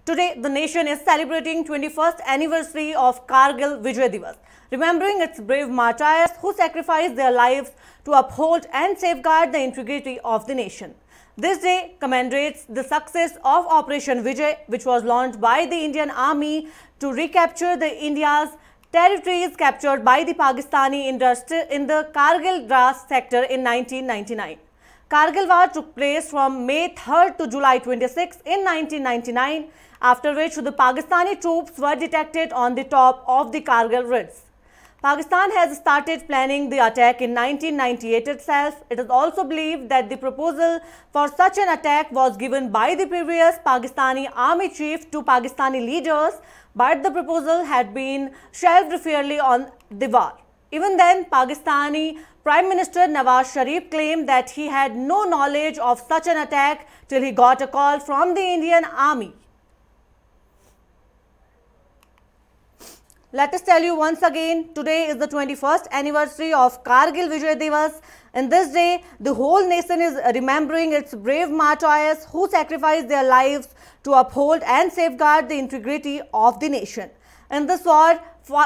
Today, the nation is celebrating 21st anniversary of Kargil Vijay Divas, remembering its brave martyrs who sacrificed their lives to uphold and safeguard the integrity of the nation. This day commemorates the success of Operation Vijay, which was launched by the Indian Army to recapture the India's territories captured by the Pakistani in the Kargil Dras sector in 1999. Kargil War took place from May 3rd to July 26 in 1999, after which the Pakistani troops were detected on the top of the Kargil Ridge. Pakistan has started planning the attack in 1998 itself. It is also believed that the proposal for such an attack was given by the previous Pakistani army chief to Pakistani leaders, but the proposal had been shelved fairly on the war. Even then, Pakistani Prime Minister Nawaz Sharif claimed that he had no knowledge of such an attack till he got a call from the Indian Army. Let us tell you once again, today is the 21st anniversary of Kargil Vijay Divas. In this day, the whole nation is remembering its brave martyrs who sacrificed their lives to uphold and safeguard the integrity of the nation. In this war,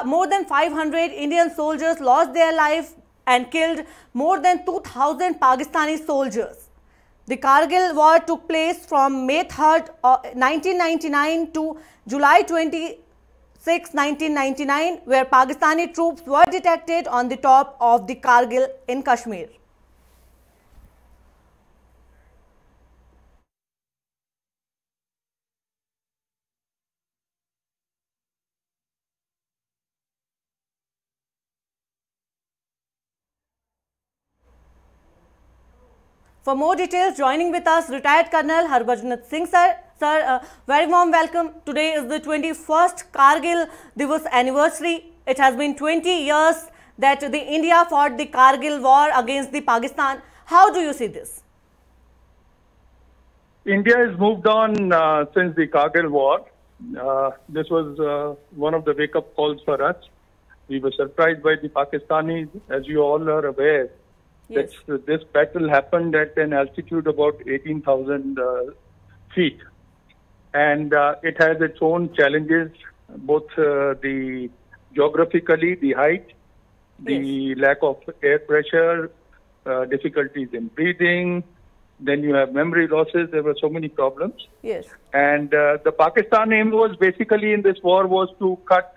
more than 500 Indian soldiers lost their life and killed more than 2,000 Pakistani soldiers. The Kargil War took place from May 3rd, 1999 to July 26, 1999, where Pakistani troops were detected on the top of the Kargil in Kashmir. For more details, joining with us, retired Colonel Harbhajan Singh sir. Sir, very warm welcome. Today is the 21st Kargil Divas anniversary. It has been 20 years that the India fought the Kargil war against the Pakistan. How do you see this? India has moved on since the Kargil war. This was one of the wake-up calls for us. We were surprised by the Pakistanis, as you all are aware. Yes. This battle happened at an altitude about 18,000 feet. And it has its own challenges, both the geographically, the height, the lack of air pressure, difficulties in breathing. Then you have memory losses. There were so many problems. Yes. And the Pakistan aim was basically in this war was to cut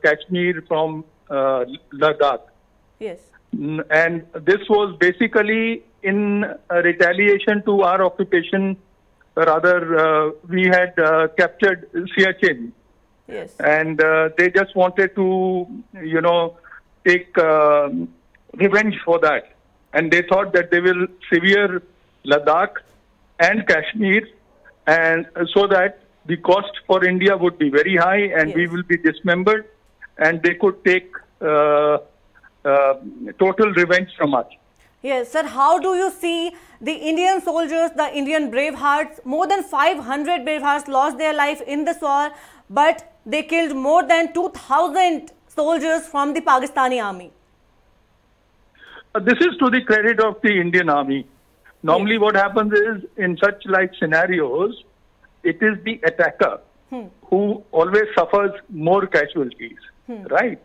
Kashmir from Ladakh. Yes. And this was basically in retaliation to our occupation. Rather, we had captured Siachen. Yes. And they just wanted to, take revenge for that. And they thought that they will sever Ladakh and Kashmir, and so that the cost for India would be very high and we will be dismembered, and they could take total revenge from us. Yes, sir. How do you see the Indian soldiers, the Indian bravehearts? More than 500 bravehearts lost their life in this war, but they killed more than 2,000 soldiers from the Pakistani army. This is to the credit of the Indian Army. Normally what happens is, in such like scenarios, it is the attacker who always suffers more casualties, right?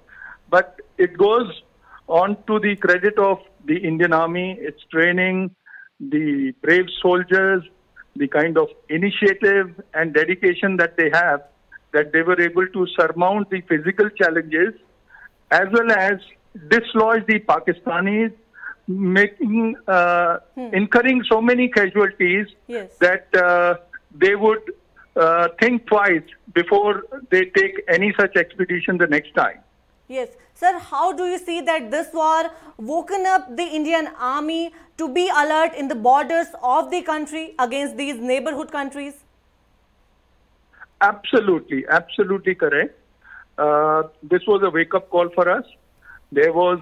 But it goes on to the credit of the Indian Army, its training, the brave soldiers, the kind of initiative and dedication that they have, that they were able to surmount the physical challenges as well as dislodge the Pakistanis, making incurring so many casualties that they would think twice before they take any such expedition the next time. Yes. Sir, how do you see that this war woken up the Indian Army to be alert in the borders of the country against these neighborhood countries? Absolutely, absolutely correct. This was a wake-up call for us. There was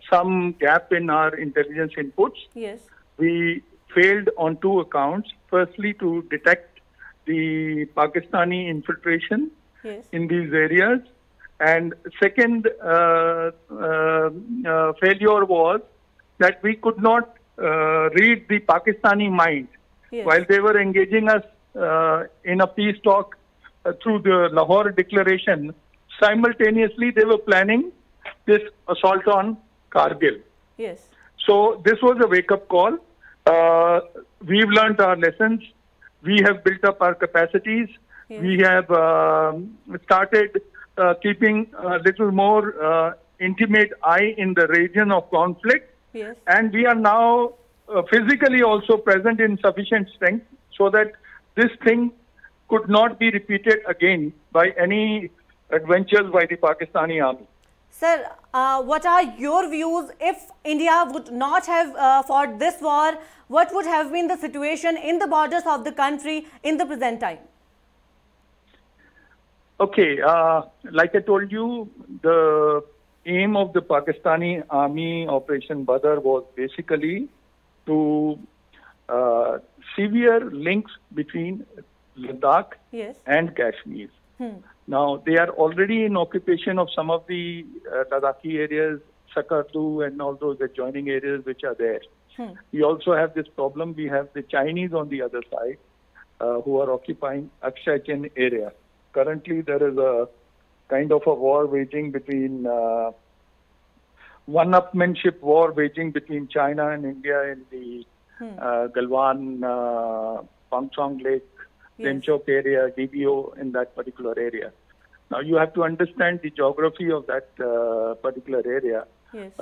some gap in our intelligence inputs. Yes. We failed on two accounts. Firstly, to detect the Pakistani infiltration in these areas. And second failure was that we could not read the Pakistani mind. While they were engaging us in a peace talk through the Lahore Declaration, simultaneously they were planning this assault on Kargil. Yes. So this was a wake-up call. We've learned our lessons. We have built up our capacities. Yes. We have started keeping a little more intimate eye in the region of conflict. Yes. And we are now physically also present in sufficient strength so that this thing could not be repeated again by any adventures by the Pakistani army. Sir, what are your views if India would not have fought this war? What would have been the situation in the borders of the country in the present time? Okay, like I told you, the aim of the Pakistani army, Operation Badr, was basically to severe links between Ladakh Yes. and Kashmir. Now, they are already in occupation of some of the Ladakhi areas, Sakardu and all those adjoining areas which are there. We also have this problem. We have the Chinese on the other side who are occupying Akshay Chin area. Currently, there is a kind of a war waging between, one-upmanship war waging between China and India in the Galwan, Pangchong Lake, Tenchok area, DBO in that particular area. Now, you have to understand the geography of that particular area. Yes.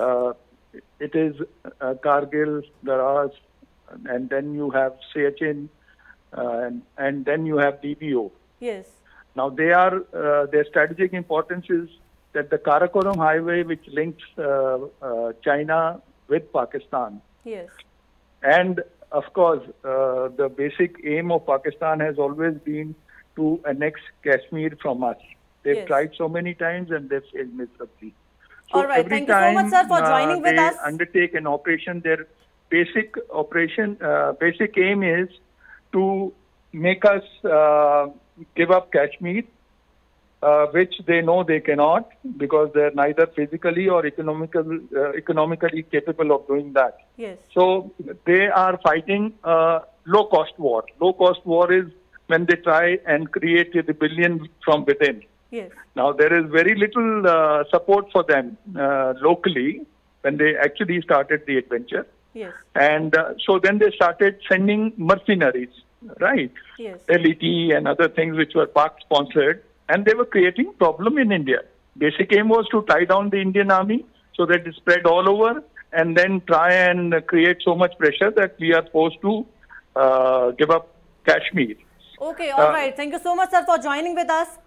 It is Kargil, Daraz, and then you have Siachen, and then you have DBO. Yes. Now, their strategic importance is that the Karakoram highway, which links China with Pakistan. Yes. And, of course, the basic aim of Pakistan has always been to annex Kashmir from us. They've tried so many times and they've failed miserably. So all right. Thank you so much, sir, for joining with us. They undertake an operation. Their basic aim is to make us give up Kashmir, which they know they cannot because they're neither physically or economically capable of doing that. Yes. So they are fighting a low-cost war. Low-cost war is when they try and create a rebellion from within. Yes. Now, there is very little support for them locally when they actually started the adventure. Yes. And so then they started sending mercenaries, right? Yes. LET and other things which were Pak-sponsored, and they were creating problem in India. Basic aim was to tie down the Indian army so that it spread all over and then try and create so much pressure that we are forced to give up Kashmir. Okay, all right. Thank you so much, sir, for joining with us.